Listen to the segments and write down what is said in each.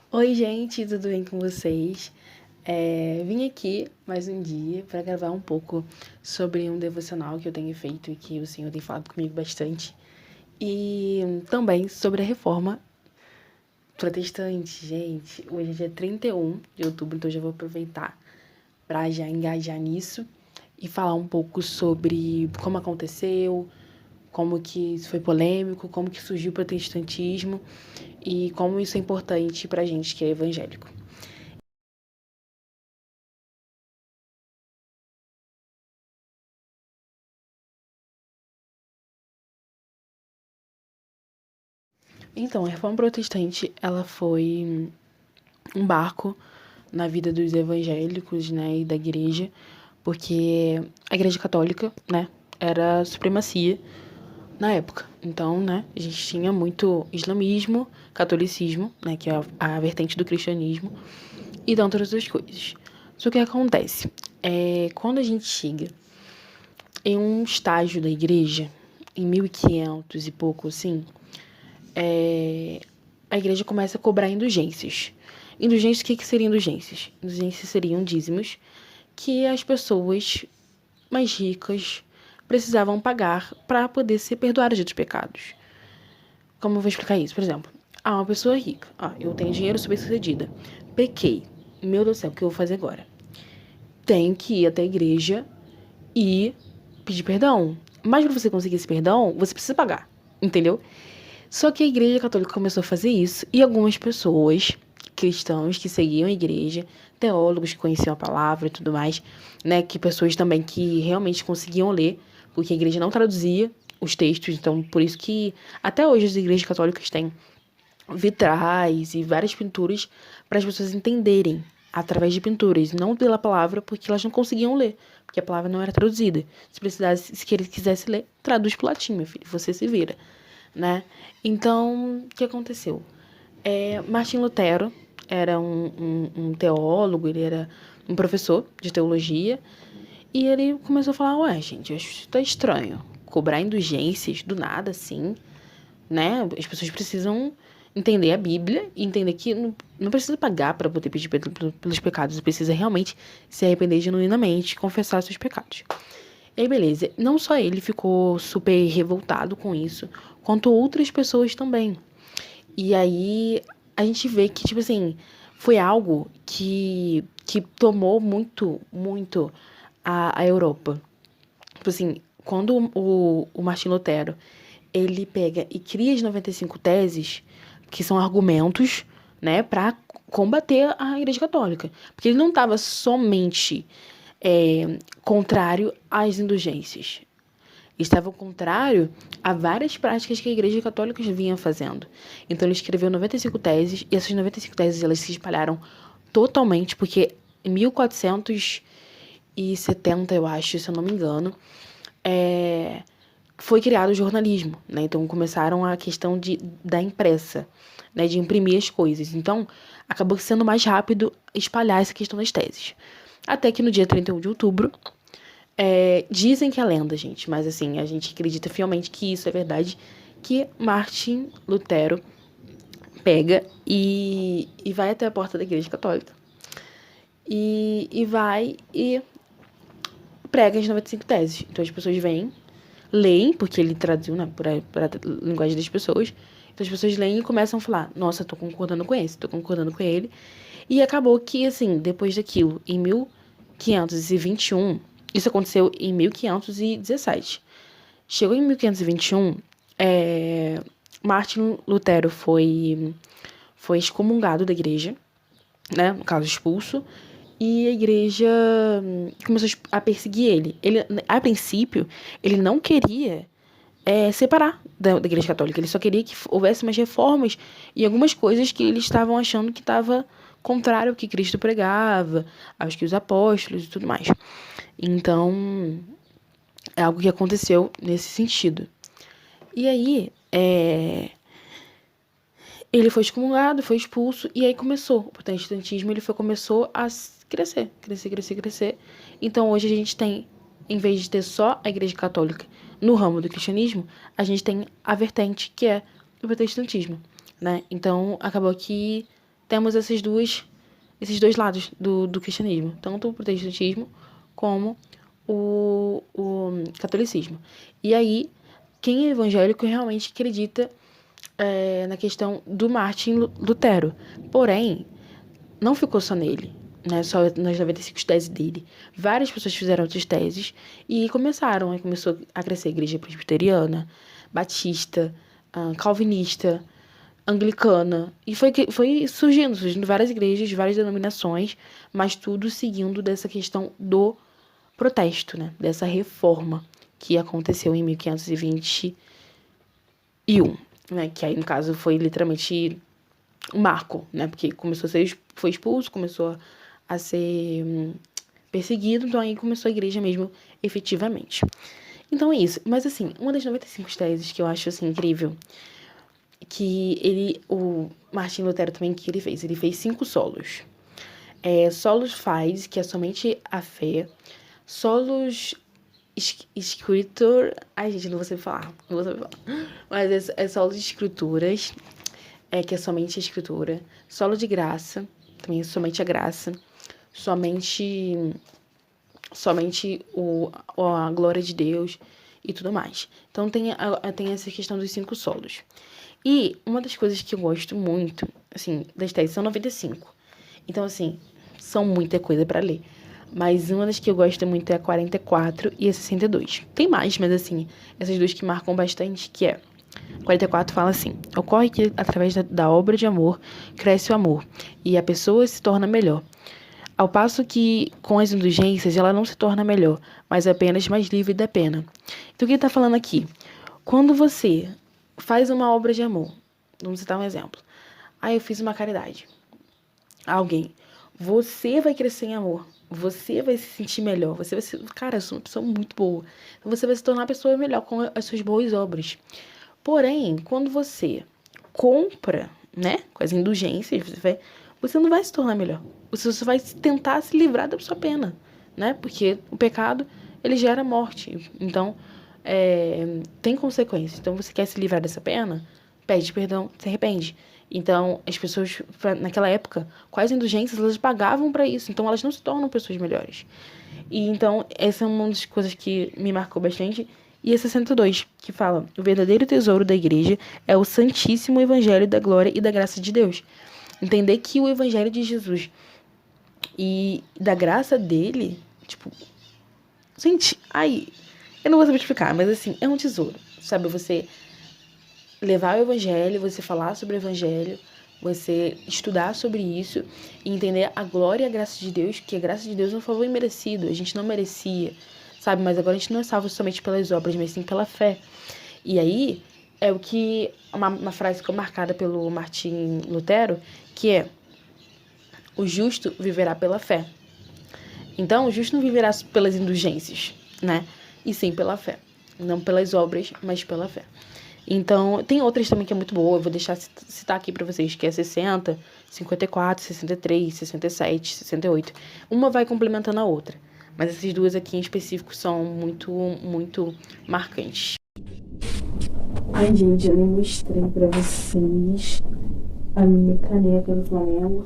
Oi, gente, tudo bem com vocês? Vim aqui mais um dia para gravar um pouco sobre um devocional que eu tenho feito e que o Senhor tem falado comigo bastante. E também sobre a reforma protestante, gente. Hoje é dia 31 de outubro, então eu já vou aproveitar para já engajar nisso e falar um pouco sobre como aconteceu, como que isso foi polêmico, como que surgiu o protestantismo e como isso é importante pra gente que é evangélico. Então, a Reforma Protestante, ela foi um barco na vida dos evangélicos, né, e da igreja, porque a Igreja Católica, né, era a supremacia na época. Então, né, a gente tinha muito islamismo, catolicismo, né, que é a vertente do cristianismo, e tantas outras coisas. Só que o que acontece? Quando a gente chega em um estágio da igreja, em 1500 e pouco assim, é, a igreja começa a cobrar indulgências. Indulgências, o que seriam indulgências? Indulgências seriam dízimos que as pessoas mais ricas precisavam pagar para poder ser perdoadas dos pecados. Como eu vou explicar isso? Por exemplo, uma pessoa rica. Eu tenho dinheiro, sou bem-sucedida. Pequei. Meu Deus do céu, o que eu vou fazer agora? Tenho que ir até a igreja e pedir perdão. Mas para você conseguir esse perdão, você precisa pagar. Entendeu? Só que a Igreja Católica começou a fazer isso e algumas pessoas, cristãos que seguiam a igreja, teólogos que conheciam a palavra e tudo mais, né, que pessoas também que realmente conseguiam ler, porque a igreja não traduzia os textos, então por isso que até hoje as igrejas católicas têm vitrais e várias pinturas para as pessoas entenderem através de pinturas, não pela palavra, porque elas não conseguiam ler, porque a palavra não era traduzida. Se precisasse, se quisesse ler, traduz pro latim, meu filho, você se vira, né? Então, o que aconteceu? Martin Lutero era um teólogo, ele era um professor de teologia, e ele começou a falar, ué, gente, acho que isso tá estranho. Cobrar indulgências do nada, assim, né? As pessoas precisam entender a Bíblia e entender que não precisa pagar para poder pedir perdão pelos pecados, precisa realmente se arrepender genuinamente, confessar seus pecados. E aí, beleza. Não só ele ficou super revoltado com isso, quanto outras pessoas também. E aí a gente vê que, tipo assim, foi algo que tomou muito, muito a Europa. Tipo assim, quando o Martin Lutero, ele pega e cria as 95 teses, que são argumentos, né, para combater a Igreja Católica. Porque ele não estava somente contrário às indulgências. Estava contrário a várias práticas que a Igreja Católica vinha fazendo. Então ele escreveu 95 teses, e essas 95 teses elas se espalharam totalmente, porque em 1470, eu acho, se eu não me engano, foi criado o jornalismo, né? Então começaram a questão da impressa, né? De imprimir as coisas. Então acabou sendo mais rápido espalhar essa questão das teses. Até que no dia 31 de outubro, dizem que é lenda, gente, mas assim, a gente acredita fielmente que isso é verdade, que Martin Lutero pega e vai até a porta da igreja católica e vai e prega as 95 teses. Então as pessoas vêm, leem, porque ele traduziu, né, para linguagem das pessoas. Então as pessoas leem e começam a falar, nossa, tô concordando com esse, tô concordando com ele. E acabou que, assim, depois daquilo, em 1521, isso aconteceu em 1517. Chegou em 1521, Martin Lutero foi excomungado da igreja, né? No caso, expulso. E a igreja começou a perseguir ele. Ele, a princípio, ele não queria separar da igreja católica. Ele só queria que houvesse umas reformas e algumas coisas que eles estavam achando que estava contrário ao que Cristo pregava, aos que os apóstolos e tudo mais. Então, é algo que aconteceu nesse sentido. E aí, ele foi excomungado, foi expulso, e aí começou. O protestantismo começou a crescer, crescer, crescer, crescer. Então hoje a gente tem, em vez de ter só a Igreja Católica no ramo do cristianismo, a gente tem a vertente que é o protestantismo, né? Então acabou que temos esses dois lados do cristianismo, tanto o protestantismo como o catolicismo. E aí, quem é evangélico realmente acredita na questão do Martin Lutero. Porém, não ficou só nele, né? Só nas 95 teses dele. Várias pessoas fizeram outras teses e começou a crescer a igreja presbiteriana, batista, calvinista, anglicana. E foi surgindo várias igrejas, várias denominações, mas tudo seguindo dessa questão do protesto, né? Dessa reforma que aconteceu em 1521, né? Que aí, no caso, foi literalmente um marco, né? Porque foi expulso, começou a ser perseguido, então aí começou a igreja mesmo, efetivamente. Então é isso. Mas, assim, uma das 95 teses que eu acho, assim, incrível, que o Martin Lutero também, que ele fez 5 solos. Solos faz, que é somente a fé. Solos escritor... Ai, gente, não vou saber falar. Mas é solos de escrituras, que é somente a escritura. Solo de graça, também é somente a graça. Somente a glória de Deus e tudo mais. Então tem essa questão dos 5 solos. E uma das coisas que eu gosto muito, assim, das teses são 95. Então, assim, são muita coisa pra ler. Mas uma das que eu gosto muito é a 44 e a 62. Tem mais, mas assim, essas duas que marcam bastante, que é... 44 fala assim: ocorre que através da obra de amor cresce o amor e a pessoa se torna melhor. Ao passo que com as indulgências ela não se torna melhor, mas apenas mais livre da pena. Então o que ele está falando aqui? Quando você faz uma obra de amor, vamos citar um exemplo. Eu fiz uma caridade a alguém. Você vai crescer em amor. Você vai se sentir melhor. Você vai ser... Cara, eu sou uma pessoa muito boa. Então você vai se tornar uma pessoa melhor com as suas boas obras. Porém, quando você compra, né, com as indulgências, você não vai se tornar melhor. Você só vai tentar se livrar da sua pena, né? Porque o pecado, ele gera morte. Então, tem consequências. Então, você quer se livrar dessa pena? Pede perdão, se arrepende. Então, as pessoas, naquela época, com as indulgências, elas pagavam para isso. Então, elas não se tornam pessoas melhores. E então, essa é uma das coisas que me marcou bastante. E a 62, que fala: o verdadeiro tesouro da igreja é o santíssimo evangelho da glória e da graça de Deus. Entender que o evangelho de Jesus e da graça dele, tipo... Gente, eu não vou saber explicar, mas assim, é um tesouro. Sabe, você levar o evangelho, você falar sobre o evangelho, você estudar sobre isso e entender a glória e a graça de Deus, que a graça de Deus é um favor imerecido, a gente não merecia, sabe? Mas agora a gente não é salvo somente pelas obras, mas sim pela fé. E aí, é o que uma frase ficou marcada pelo Martin Lutero, que é: o justo viverá pela fé. Então, o justo não viverá pelas indulgências, né? E sim pela fé. Não pelas obras, mas pela fé. Então, tem outras também que é muito boa. Eu vou deixar citar aqui pra vocês, que é 60, 54, 63, 67, 68. Uma vai complementando a outra. Mas essas duas aqui em específico são muito, muito marcantes. Ai, gente, eu nem mostrei pra vocês a minha caneca do Flamengo.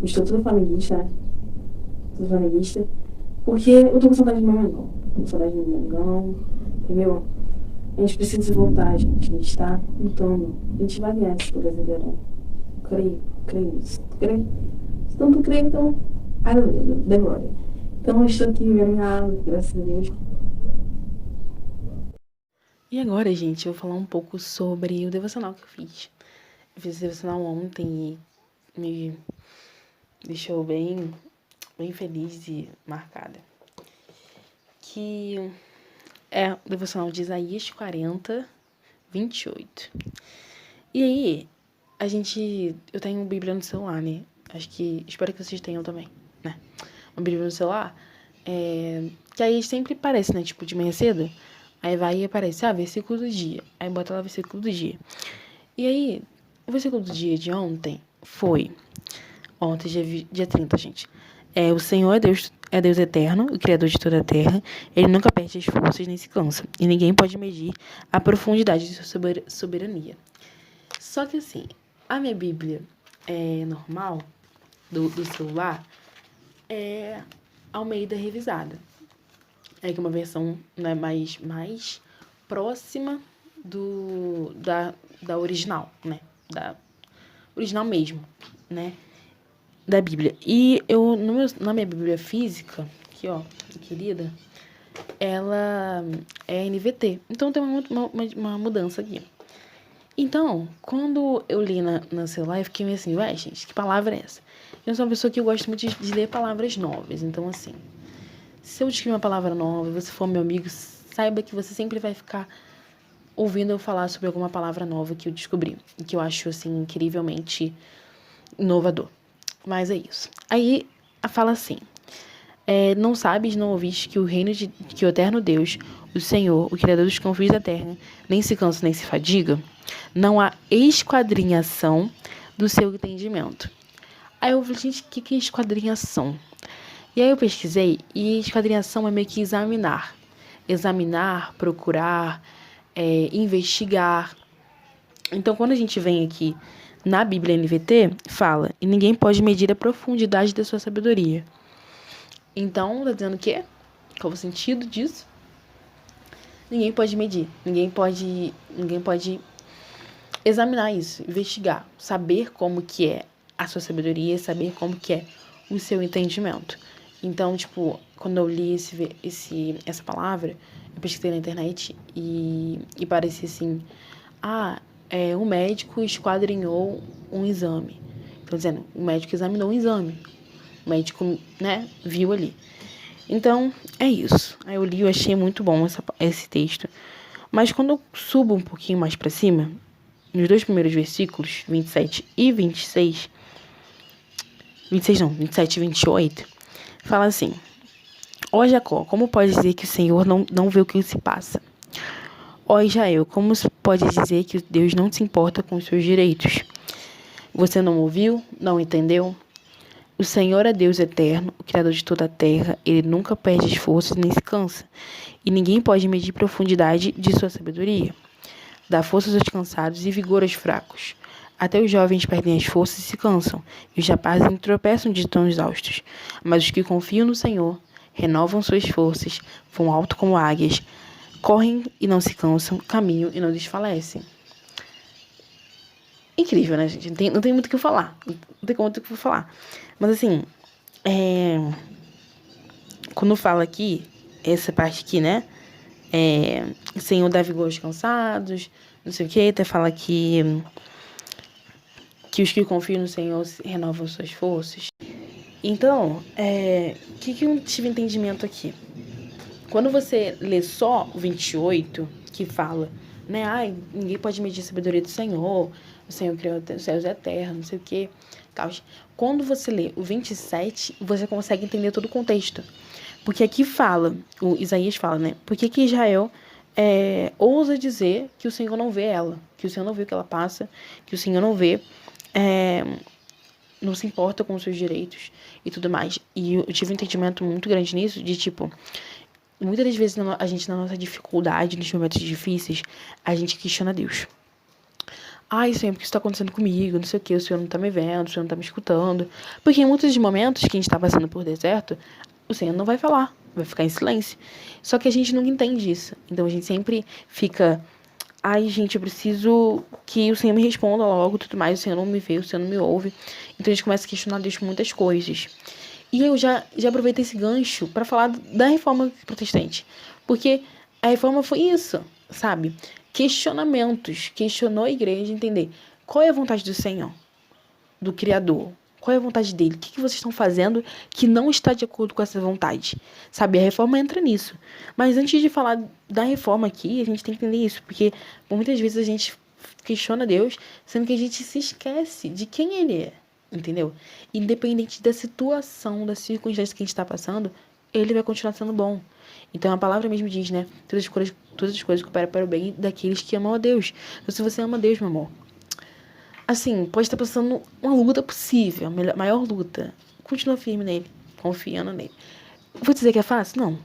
Estou tudo flamenguista, né? Tudo flamenguista. Porque eu tô com saudade do meu Mengão. Tô com saudade do meu Mengão, entendeu? A gente precisa voltar, gente. A gente tá lutando. A gente vai ganhar esse Brasileirão. Creio nisso. Creio. Se não tu crê, então... aleluia, dê glória. Então eu estou aqui vivendo minha aula, graças a Deus. E agora, gente, eu vou falar um pouco sobre o devocional que eu fiz. Eu fiz o devocional ontem e me deixou bem feliz e marcada. Que é o devocional de Isaías 40, 28. E aí, eu tenho Bíblia no celular, né? Espero que vocês tenham também, né? Uma Bíblia no celular, que aí sempre aparece, né? Tipo, de manhã cedo, aí vai e aparece, versículo do dia. Aí bota lá o versículo do dia. E aí, o versículo do dia de ontem foi... Ontem, dia 30, gente. O Senhor é Deus eterno, o Criador de toda a terra. Ele nunca perde as forças nem se cansa. E ninguém pode medir a profundidade de sua soberania. Só que assim, a minha Bíblia, normal do celular é Almeida revisada. É que é uma versão, né, mais próxima da original, né? Da original mesmo, né? Da Bíblia. E eu, na minha Bíblia física, aqui, ó, querida, ela é NVT. Então tem uma mudança aqui. Então, quando eu li na celular, eu fiquei meio assim, ué, gente, que palavra é essa? Eu sou uma pessoa que gosta muito de ler palavras novas. Então, assim, se eu descobrir uma palavra nova e você for meu amigo, saiba que você sempre vai ficar ouvindo eu falar sobre alguma palavra nova que eu descobri. E que eu acho, assim, incrivelmente inovador. Mas é isso. Aí, fala assim... não sabes, não ouviste que que o eterno Deus, o Senhor, o Criador dos confins da terra, nem se cansa nem se fadiga? Não há esquadrinhação do seu entendimento. Aí eu falei, gente, o que é esquadrinhação? E aí eu pesquisei, e esquadrinhação é meio que examinar. Examinar, procurar, investigar. Então, quando a gente vem aqui na Bíblia NVT, fala, e ninguém pode medir a profundidade da sua sabedoria. Então, tá dizendo o quê? Qual o sentido disso? Ninguém pode medir, ninguém pode examinar isso, investigar, saber como que é a sua sabedoria, saber como que é o seu entendimento. Então, tipo, quando eu li essa palavra, eu pesquisei na internet e parecia assim, um médico esquadrinhou um exame. Então, dizendo, o médico examinou um exame. O médico, né, viu ali. Então, é isso. Aí eu li, eu achei muito bom esse texto. Mas quando eu subo um pouquinho mais para cima, nos 2 primeiros versículos, 27 e 26... 26 não, 27 e 28, fala assim: Ó Jacó, como pode dizer que o Senhor não vê o que se passa? Ó Israel, como pode dizer que Deus não se importa com os seus direitos? Você não ouviu? Não entendeu? O Senhor é Deus eterno, o Criador de toda a terra. Ele nunca perde esforço nem se cansa. E ninguém pode medir a profundidade de sua sabedoria. Dá forças aos cansados e vigor aos fracos. Até os jovens perdem as forças e se cansam, e os rapazes tropeçam de tão exaustos. Mas os que confiam no Senhor renovam suas forças, voam alto como águias, correm e não se cansam, caminham e não desfalecem. Incrível, né, gente? Não tem muito o que eu falar. Não tem muito o que eu falar. Mas, assim, quando fala aqui, essa parte aqui, né? Senhor dá vigor aos cansados, não sei o que, até fala que os que confiam no Senhor renovam suas forças. Então, que eu tive entendimento aqui? Quando você lê só o 28, que fala, né? Ninguém pode medir a sabedoria do Senhor, o Senhor criou os céus e a terra, não sei o que. Quando você lê o 27, você consegue entender todo o contexto. Porque aqui fala, o Isaías fala, né? Por que Israel ousa dizer que o Senhor não vê ela, que o Senhor não vê o que ela passa, que o Senhor não vê, não se importa com os seus direitos e tudo mais. E eu tive um entendimento muito grande nisso, de tipo, muitas das vezes a gente, na nossa dificuldade, nos momentos difíceis, a gente questiona Deus. Senhor, por que isso tá acontecendo comigo? Não sei o que, o Senhor não tá me vendo, o Senhor não tá me escutando. Porque em muitos momentos que a gente tá passando por deserto, o Senhor não vai falar, vai ficar em silêncio. Só que a gente nunca entende isso. Então a gente sempre fica, gente, eu preciso que o Senhor me responda logo, tudo mais, o Senhor não me vê, o Senhor não me ouve. Então a gente começa a questionar Deus por muitas coisas. E eu já aproveitei esse gancho para falar da reforma protestante. Porque a reforma foi isso, sabe? Questionamentos. Questionou a igreja entender qual é a vontade do Senhor, do Criador. Qual é a vontade dele? O que vocês estão fazendo que não está de acordo com essa vontade? Sabe, a reforma entra nisso. Mas antes de falar da reforma aqui, a gente tem que entender isso. Porque muitas vezes a gente questiona Deus, sendo que a gente se esquece de quem ele é. Entendeu? Independente da situação, da circunstância que a gente está passando, ele vai continuar sendo bom. Então a palavra mesmo diz, né? Todas as coisas cooperam para o bem daqueles que amam a Deus. Então se você ama a Deus, meu amor, assim, pode estar passando uma luta possível, a maior luta. Continua firme nele, confiando nele. Vou dizer que é fácil? Não.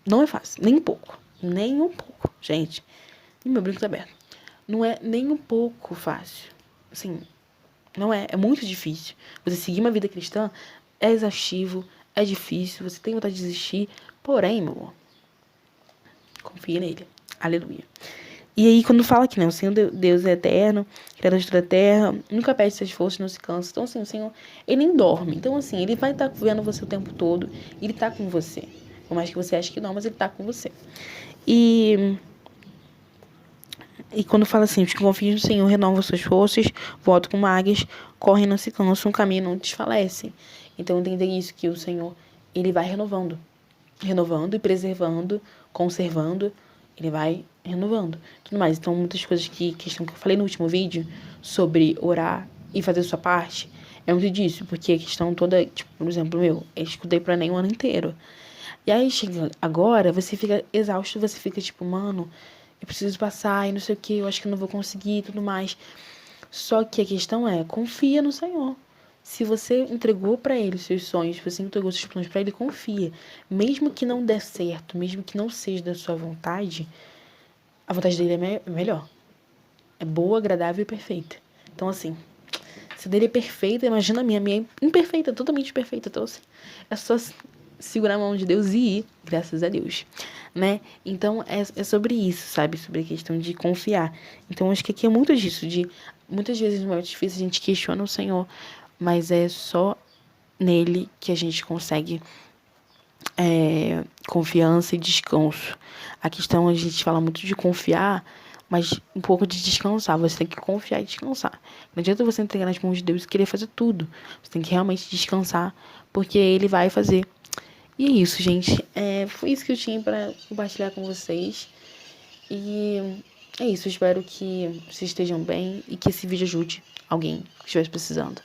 Não é fácil. Nem um pouco. Nem um pouco, gente. E meu brinco tá aberto. Não é nem um pouco fácil. Assim, Não é. É muito difícil. Você seguir uma vida cristã é exaustivo, é difícil, você tem vontade de desistir. Porém, meu amor, confia nele. Aleluia. E aí, quando fala que, né, o Senhor Deus é eterno, criador de toda a terra, nunca perde suas forças, não se cansa. Então, assim, o Senhor, ele nem dorme. Então, assim, ele vai estar vendo você o tempo todo, ele tá com você. Por mais que você ache que não, mas ele tá com você. E quando fala assim, os que confiam no Senhor renovam suas forças, voltam como águias, correm não se cansam, caminham não desfalecem. Então, entender isso, que o Senhor, ele vai renovando. Renovando e preservando, conservando, ele vai renovando. Tudo mais. Então, muitas coisas questão que eu falei no último vídeo, sobre orar e fazer a sua parte, é muito disso. Porque a questão toda, tipo, por exemplo, eu escutei pra nem o ano inteiro. E aí, chega agora, você fica exausto, você fica tipo, mano, eu preciso passar e não sei o que, eu acho que eu não vou conseguir e tudo mais. Só que a questão é, confia no Senhor. Se você entregou pra ele os seus sonhos, se você entregou seus planos pra ele, confia. Mesmo que não dê certo, mesmo que não seja da sua vontade, a vontade dele é melhor. É boa, agradável e perfeita. Então, assim, se a dele é perfeita, imagina a minha. A minha é imperfeita, totalmente perfeita. Então, assim, é só segurar a mão de Deus e ir, graças a Deus, né? Então, é sobre isso, sabe? Sobre a questão de confiar. Então, acho que aqui é muito disso, de muitas vezes no momento difícil a gente questiona o Senhor, mas é só nele que a gente consegue confiança e descanso. A questão, a gente fala muito de confiar, mas um pouco de descansar. Você tem que confiar e descansar. Não adianta você entregar nas mãos de Deus e querer fazer tudo. Você tem que realmente descansar, porque ele vai fazer. E é isso, gente. Foi isso que eu tinha para compartilhar com vocês. E é isso. Eu espero que vocês estejam bem e que esse vídeo ajude alguém que estiver precisando.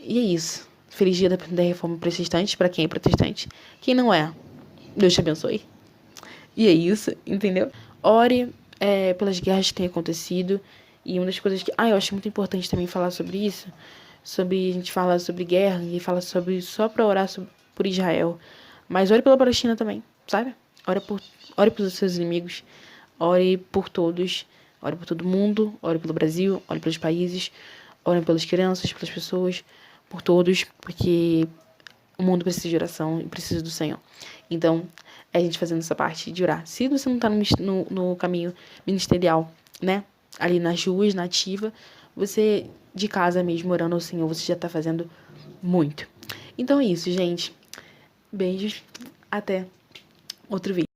E é isso. Feliz dia da Reforma Protestante para quem é protestante. Quem não é, Deus te abençoe. E é isso, entendeu? Ore pelas guerras que têm acontecido. E uma das coisas que... eu acho muito importante também falar sobre isso. A gente fala sobre guerra e fala sobre... Só pra orar por Israel. Mas ore pela Palestina também, sabe? Ore pelos seus inimigos. Ore por todos. Ore por todo mundo. Ore pelo Brasil. Ore pelos países. Ore pelas crianças, pelas pessoas. Por todos. Porque o mundo precisa de oração e precisa do Senhor. Então, é a gente fazendo essa parte de orar. Se você não tá no caminho ministerial, né? Ali nas ruas, na ativa, você de casa mesmo, orando ao Senhor, você já tá fazendo muito. Então é isso, gente. Beijos. Até outro vídeo.